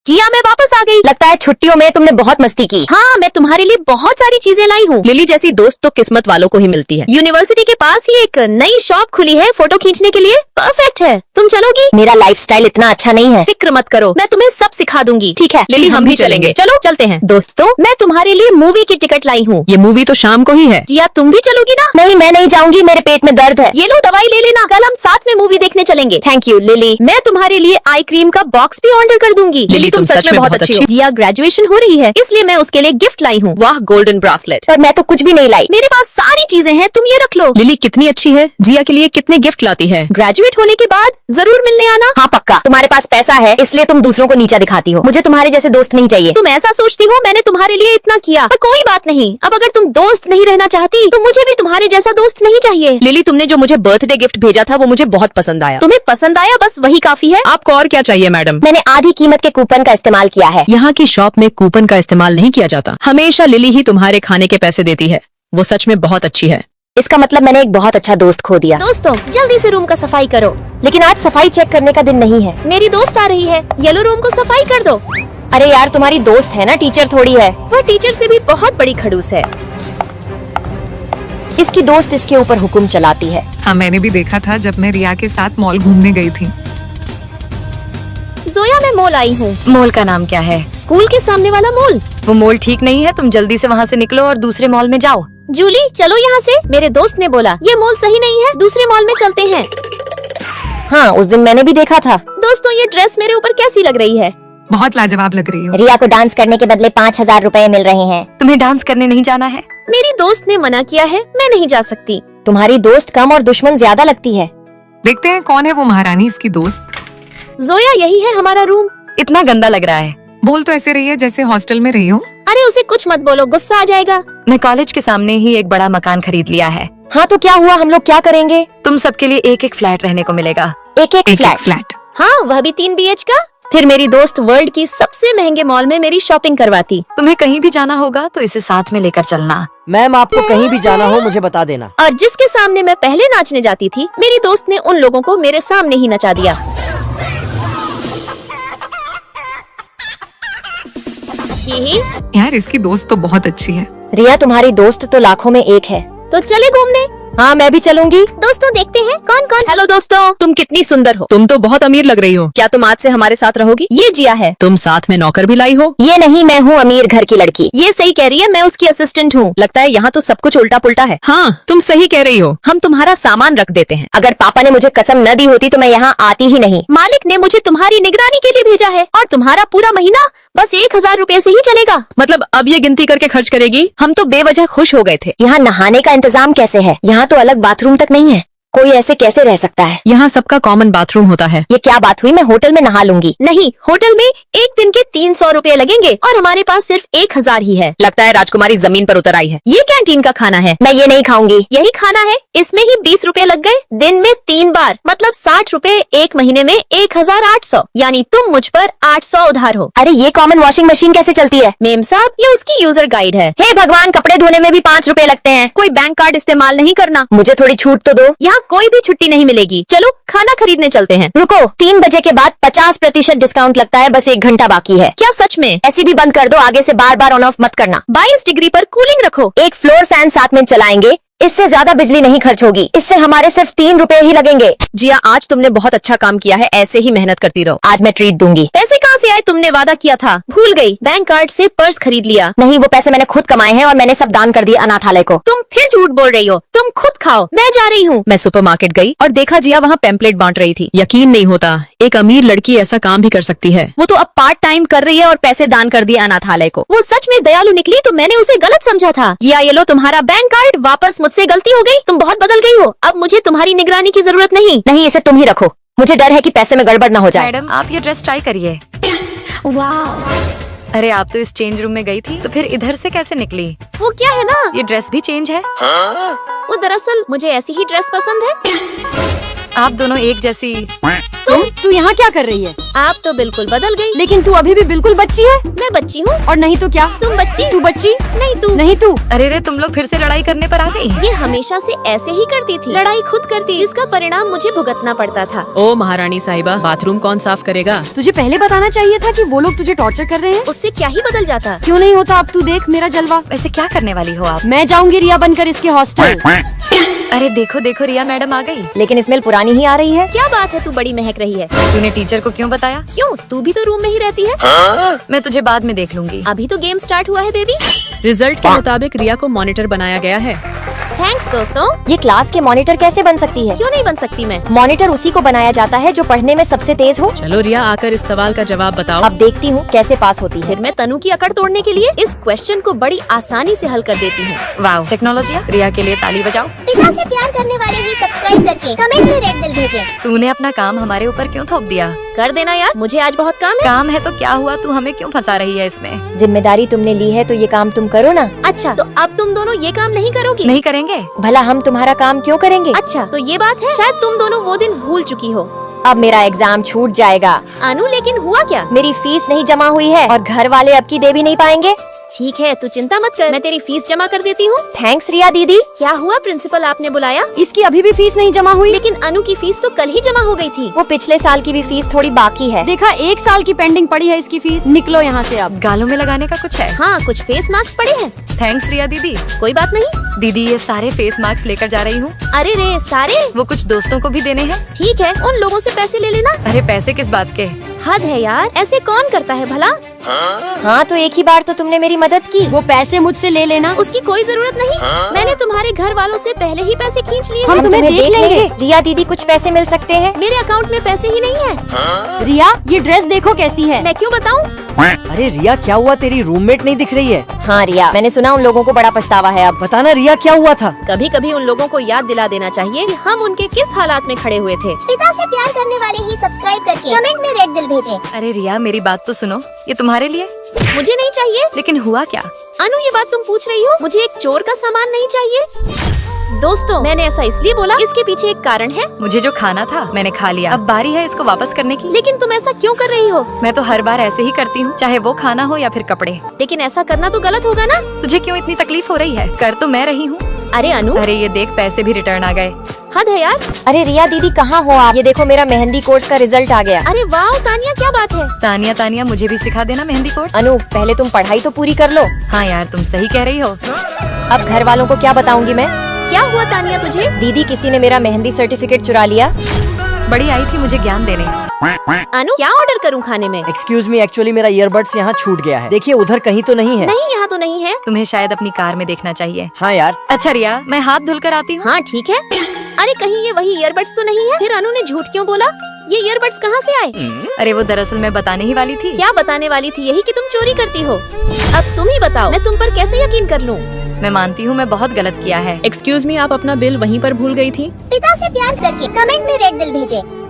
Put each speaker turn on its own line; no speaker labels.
जिया मैं वापस आ गई।
लगता है छुट्टियों में तुमने बहुत मस्ती की।
हाँ, मैं तुम्हारे लिए बहुत सारी चीजें लाई हूँ।
लिली जैसी दोस्त तो किस्मत वालों को ही मिलती है।
यूनिवर्सिटी के पास ही एक नई शॉप खुली है फोटो खींचने के लिए, परफेक्ट है। तुम चलोगी?
मेरा लाइफस्टाइल इतना अच्छा नहीं है।
फिक्र मत करो, मैं तुम्हें सब सिखा दूंगी।
ठीक है
लिली हम भी चलेंगे।
चलो चलते हैं। दोस्तों, मैं तुम्हारे लिए मूवी की टिकट लाई हूँ।
ये मूवी तो शाम को ही है।
जिया तुम भी चलोगी ना?
नहीं, मैं नहीं जाऊंगी, मेरे पेट में दर्द है।
ये लो दवाई ले लेना, कल हम साथ में मूवी देखने चलेंगे।
Thank you lily.
मैं तुम्हारे लिए आई क्रीम का बॉक्स भी ऑर्डर कर दूंगी।
लिली, तुम सच में बहुत अच्छी हो।
जिया ग्रेजुएशन हो रही है, इसलिए मैं उसके लिए गिफ्ट लाई हूँ।
वाह, गोल्डन ब्रासलेट।
पर मैं तो कुछ भी नहीं लाई।
मेरे पास सारी चीजें हैं, तुम ये रख लो।
लिली कितनी अच्छी है, जिया के लिए कितने गिफ्ट लाती है।
ग्रेजुएट होने के बाद जरूर मिलने आना।
हाँ पक्का। तुम्हारे पास पैसा है इसलिए तुम दूसरों को नीचा दिखाती हो। मुझे तुम्हारे जैसे दोस्त नहीं चाहिए।
तुम ऐसा सोचती हो, मैंने तुम्हारे लिए इतना किया, पर कोई बात नहीं। अब अगर तुम दोस्त नहीं रहना चाहती तो मुझे भी तुम्हारे जैसा दोस्त नहीं चाहिए।
लिली, तुमने जो मुझे बर्थडे गिफ्ट भेजा था वो मुझे बहुत पसंद आया।
तुम्हें पसंद आया, बस वही काफी है।
आपको और क्या चाहिए मैडम?
मैंने आधी कीमत के कूपन का इस्तेमाल किया है।
यहाँ की शॉप में कूपन का इस्तेमाल नहीं किया जाता। हमेशा लिली ही तुम्हारे खाने के पैसे देती है। वो सच में बहुत अच्छी है।
इसका मतलब मैंने एक बहुत अच्छा दोस्त खो दिया।
दोस्तों, जल्दी से रूम का सफाई करो।
लेकिन आज सफाई चेक करने का दिन नहीं है।
मेरी दोस्त आ रही है, येलो रूम को सफाई कर दो।
अरे यार, तुम्हारी दोस्त है ना, टीचर थोड़ी है।
वह टीचर से भी बहुत बड़ी खड़ूस है।
इसकी दोस्त इसके ऊपर हुक्म चलाती है।
हाँ, मैंने भी देखा था जब मैं रिया के साथ मॉल घूमने गई थी।
जोया, मैं मॉल आई हूँ।
मॉल का नाम क्या है?
स्कूल के सामने वाला मॉल।
वो मॉल ठीक नहीं है, तुम जल्दी से वहाँ से निकलो और दूसरे मॉल में जाओ।
जूली, चलो यहाँ से। मेरे दोस्त ने बोला ये मॉल सही नहीं है, दूसरे मॉल में चलते हैं।
हाँ, उस दिन मैंने भी देखा था।
दोस्तों, ये ड्रेस मेरे ऊपर कैसी लग रही है?
बहुत लाजवाब लग रही हो।
रिया को डांस करने के बदले 5,000 रुपए मिल रहे हैं।
तुम्हें डांस करने नहीं जाना है?
मेरी दोस्त ने मना किया है, मैं नहीं जा सकती।
तुम्हारी दोस्त कम और दुश्मन ज्यादा लगती है।
देखते हैं कौन है वो महारानी इसकी दोस्त।
जोया, यही है हमारा रूम।
इतना गंदा लग रहा है।
बोल तो ऐसे रही है जैसे हॉस्टल में रही हो।
अरे उसे कुछ मत बोलो, गुस्सा आ जाएगा।
मैं कॉलेज के सामने ही एक बड़ा मकान खरीद लिया है।
हाँ तो क्या हुआ, हम लोग क्या करेंगे?
तुम सबके लिए एक एक फ्लैट रहने को मिलेगा।
एक एक
एक
फ्लैट।
फ्लैट।
हाँ, वह भी 3 BH का। फिर मेरी दोस्त वर्ल्ड की सबसे महंगे मॉल में मेरी शॉपिंग करवाती।
तुम्हें कहीं भी जाना होगा तो इसे साथ में लेकर चलना।
मैम, आपको कहीं भी जाना हो मुझे बता देना।
और जिसके सामने मैं पहले नाचने जाती थी, मेरी दोस्त ने उन लोगों को मेरे सामने ही नचा दिया। ही
यार, इसकी दोस्त तो बहुत अच्छी है।
रिया, तुम्हारी दोस्त तो लाखों में एक है।
तो चले घूमने।
हाँ, मैं भी चलूंगी।
दोस्तों, देखते हैं कौन कौन।
हेलो दोस्तों, तुम कितनी सुंदर हो। तुम तो बहुत अमीर लग रही हो। क्या तुम आज से हमारे साथ रहोगी?
ये जिया है।
तुम साथ में नौकर भी लाई हो?
ये नहीं, मैं हूँ अमीर घर की लड़की।
ये सही कह रही है, मैं उसकी असिस्टेंट हूँ।
लगता है यहाँ तो सब कुछ उल्टा पुल्टा है। हाँ, तुम सही कह रही हो। हम तुम्हारा सामान रख देते हैं।
अगर पापा ने मुझे कसम न दी होती तो मैं यहाँ आती ही नहीं।
मालिक ने मुझे तुम्हारी निगरानी के लिए भेजा है और तुम्हारा पूरा महीना बस 1,000 रुपए से ही चलेगा।
मतलब अब ये गिनती करके खर्च करेगी? हम तो बेवजह खुश हो गए थे।
यहाँ नहाने का इंतजाम कैसे है? यहाँ तो अलग बाथरूम तक नहीं है। कोई ऐसे कैसे रह सकता है?
यहाँ सबका कॉमन बाथरूम होता है।
ये क्या बात हुई, मैं होटल में नहा लूंगी।
नहीं, होटल में एक दिन के 300 रुपए लगेंगे और हमारे पास सिर्फ 1,000 ही है।
लगता है राजकुमारी जमीन पर उतर आई है।
ये कैंटीन का खाना है।
मैं ये नहीं खाऊंगी।
यही खाना है, इसमें ही 20 रुपए लग गए। दिन में 3 बार, मतलब 60 रुपए। एक महीने में 1,800, यानी तुम मुझ पर 800 उधार हो।
अरे ये कॉमन वॉशिंग मशीन कैसे चलती है?
मेम साहब, ये उसकी यूजर गाइड है।
हे भगवान, कपड़े धोने में भी 5 रुपए लगते हैं।
कोई बैंक कार्ड इस्तेमाल नहीं करना।
मुझे थोड़ी छूट तो दो।
यहाँ कोई भी छुट्टी नहीं मिलेगी। चलो खाना खरीदने चलते हैं।
रुको, 3 बजे के बाद 50% डिस्काउंट लगता है। बस 1 घंटा बाकी है।
क्या सच में?
ऐसी भी बंद कर दो, आगे से बार बार ऑन ऑफ मत करना।
22 डिग्री पर कूलिंग रखो।
एक फ्लोर फैन साथ में चलाएंगे, इससे ज्यादा बिजली नहीं खर्च होगी। इससे हमारे सिर्फ 3 रुपए ही लगेंगे।
जिया, आज तुमने बहुत अच्छा काम किया है। ऐसे ही मेहनत करती रहो।
आज मैं ट्रीट दूंगी।
पैसे कहाँ से आए? तुमने वादा किया था। भूल गई। बैंक कार्ड से पर्स खरीद लिया।
नहीं, वो पैसे मैंने खुद कमाए हैं और मैंने सब दान कर दिए अनाथालय को।
तुम फिर झूठ बोल रही हो। तुम खुद खाओ, मैं जा रही हूँ।
मैं सुपरमार्केट गई और देखा जिया वहाँ पैम्पलेट बांट रही थी। यकीन नहीं होता, एक अमीर लड़की ऐसा काम भी कर सकती है। वो तो अब पार्ट टाइम कर रही है और पैसे दान कर दिए अनाथालय को।
वो सच में दयालु निकली तो मैंने उसे गलत समझा था। जिया, ये लो तुम्हारा बैंक कार्ड वापस। मुझसे गलती हो गई, तुम बहुत बदल गई हो। अब मुझे तुम्हारी निगरानी की जरूरत नहीं।
नहीं, इसे तुम ही रखो। मुझे डर है कि पैसे में गड़बड़ न हो जाए।
मैडम, आप ये ड्रेस ट्राई करिए। वाह! अरे, आप तो इस चेंज रूम में गई थी, तो फिर इधर से कैसे निकली?
वो क्या है ना,
ये ड्रेस भी चेंज है।
वो दरअसल मुझे ऐसी ही ड्रेस पसंद है।
आप दोनों एक जैसी
तू यहाँ क्या कर रही है?
आप तो बिल्कुल बदल गई।
लेकिन तू अभी भी बिल्कुल बच्ची है।
मैं बच्ची हूँ
और नहीं तो क्या?
तुम बच्ची।
तू बच्ची
नहीं तू।
नहीं तू।
अरे रे, तुम लोग फिर से लड़ाई करने पर आ गई।
ये हमेशा से ऐसे ही करती थी, लड़ाई खुद करती, जिसका परिणाम मुझे भुगतना पड़ता था।
ओ महारानी साहिबा, बाथरूम कौन साफ करेगा?
तुझे पहले बताना चाहिए था कि वो लोग तुझे टॉर्चर कर रहे हैं।
उससे क्या ही बदल जाता।
क्यों नहीं होता? अब तू देख मेरा जलवा।
वैसे क्या करने वाली हो आप?
मैं जाऊंगी रिया बनकर इसके हॉस्टल।
अरे देखो देखो, रिया मैडम आ गई।
लेकिन स्मेल पुरानी ही आ रही है।
क्या बात है, तू बड़ी महक रही है।
तूने टीचर को क्यों बताया?
क्यों, तू भी तो रूम में ही रहती है।
मैं तुझे बाद में देख लूंगी।
अभी तो गेम स्टार्ट हुआ है बेबी।
रिजल्ट के मुताबिक रिया को मॉनिटर बनाया गया है।
थैंक्स दोस्तों।
ये क्लास के मॉनिटर कैसे बन सकती है?
क्यों नहीं बन सकती मैं?
मॉनिटर उसी को बनाया जाता है जो पढ़ने में सबसे तेज हो।
चलो रिया, आकर इस सवाल का जवाब बताओ।
अब देखती हूँ कैसे पास होती है।
फिर मैं तनु की अकड़ तोड़ने के लिए इस क्वेश्चन को बड़ी आसानी से हल कर देती हूँ।
वाह, टेक्नोलॉजी। रिया के लिए ताली बजाओ।
पिता से प्यार करने वाले ही सब्सक्राइब करके कमेंट में रेड दिल भेजें।
तूने अपना काम हमारे ऊपर क्यों थोप दिया?
कर देना यार, मुझे आज बहुत काम है।
काम है तो क्या हुआ, तू हमें क्यों फंसा रही है इसमें?
जिम्मेदारी तुमने ली है तो ये काम तुम करो ना।
अच्छा, तो अब तुम दोनों ये काम नहीं करोगी?
नहीं करेंगे।
भला हम तुम्हारा काम क्यों करेंगे?
अच्छा, तो ये बात है। शायद तुम दोनों वो दिन भूल चुकी हो।
अब मेरा एग्जाम छूट जाएगा।
अनु, लेकिन हुआ क्या?
मेरी फीस नहीं जमा हुई है और घर वाले अब की दे भी नहीं पाएंगे।
ठीक है, तू चिंता मत कर, मैं तेरी फीस जमा कर देती हूँ।
थैंक्स रिया दीदी।
क्या हुआ, प्रिंसिपल आपने बुलाया?
इसकी अभी भी फीस नहीं जमा हुई।
लेकिन अनु की फीस तो कल ही जमा हो गई थी।
वो पिछले साल की भी फीस थोड़ी बाकी है।
देखा, 1 साल की पेंडिंग पड़ी है इसकी फीस। निकलो यहाँ से अब।
गालों में लगाने का कुछ है?
हाँ, कुछ फेस मार्क्स पड़े हैं।
थैंक्स रिया दीदी।
कोई बात नहीं
दीदी, ये सारे फेस मार्क्स लेकर जा रही हूँ।
अरे रे, सारे?
वो कुछ दोस्तों को भी देने हैं।
ठीक है, उन लोगों से पैसे ले लेना।
अरे पैसे किस बात के?
हद है यार, ऐसे कौन करता है भला?
हाँ, तो एक ही बार तो तुमने मेरी मदद की।
वो पैसे मुझसे ले लेना।
उसकी कोई जरूरत नहीं। मैंने तुम्हारे घर वालों से पहले ही पैसे खींच लिए
हम
हैं।
तुम्हें देख लेंगे।
रिया दीदी, कुछ पैसे मिल सकते हैं?
मेरे अकाउंट में पैसे ही नहीं है।
रिया, ये ड्रेस देखो कैसी है।
मैं क्यों बताऊँ?
अरे रिया, क्या हुआ? तेरी रूममेट नहीं दिख रही है।
हाँ रिया, मैंने सुना उन लोगों को बड़ा पछतावा है अब।
बताना रिया, क्या हुआ था?
कभी कभी उन लोगों को याद दिला देना चाहिए कि हम उनके किस हालात में खड़े हुए थे।
पिता से प्यार करने वाले ही सब्सक्राइब करके कमेंट में रेड दिल भेजें।
अरे रिया, मेरी बात तो सुनो। ये तुम्हारे लिए।
मुझे नहीं चाहिए।
लेकिन हुआ क्या?
अनु, ये बात तुम पूछ रही हो? मुझे एक चोर का सामान नहीं चाहिए। दोस्तों, मैंने ऐसा इसलिए बोला, इसके पीछे एक कारण है।
मुझे जो खाना था मैंने खा लिया। अब बारी है इसको वापस करने की।
लेकिन तुम ऐसा क्यों कर रही हो?
मैं तो हर बार ऐसे ही करती हूँ, चाहे वो खाना हो या फिर कपड़े।
लेकिन ऐसा करना तो गलत होगा ना?
तुझे क्यों इतनी तकलीफ हो रही है? कर तो मैं रही हूँ।
अरे अनु,
अरे ये देख, पैसे भी रिटर्न आ गए।
हद है यार।
अरे रिया दीदी, कहाँ हो आप? ये देखो, मेरा मेहंदी कोर्स का रिजल्ट आ गया।
अरे वाह तानिया, क्या बात है?
तानिया तानिया, मुझे भी सिखा देना मेहंदी कोर्स।
अनु, पहले तुम पढ़ाई तो पूरी कर लो।
हाँ यार, तुम सही कह रही हो।
अब घर वालों को क्या बताऊंगी मैं?
क्या हुआ तानिया तुझे?
दीदी, किसी ने मेरा मेहंदी सर्टिफिकेट चुरा लिया।
बड़ी आई थी मुझे ज्ञान देने।
अनु, क्या ऑर्डर करूँ खाने में?
एक्सक्यूज मी, एक्चुअली मेरा ईयरबड्स यहाँ छूट गया है। देखिए, उधर कहीं तो नहीं है।
नहीं, यहाँ तो नहीं है।
तुम्हें शायद अपनी कार में देखना चाहिए।
हाँ यार।
अच्छा रिया, मैं हाथ धुल कर आती हूँ।
हाँ ठीक है। अरे कहीं ये वही ईयरबड्स तो नहीं है? फिर अनु ने झूठ क्यों बोला? ये ईयरबड्स कहाँ से आए?
अरे वो दरअसल मैं बताने ही वाली थी।
क्या बताने वाली थी? यही कि तुम चोरी करती हो। अब तुम ही बताओ, मैं तुम पर कैसे यकीन कर लूं?
मैं मानती हूँ मैं बहुत गलत किया है।
एक्सक्यूज मी, आप अपना बिल वहीं पर भूल गई थी?
पिता से प्यार करके कमेंट में रेड दिल भेजें।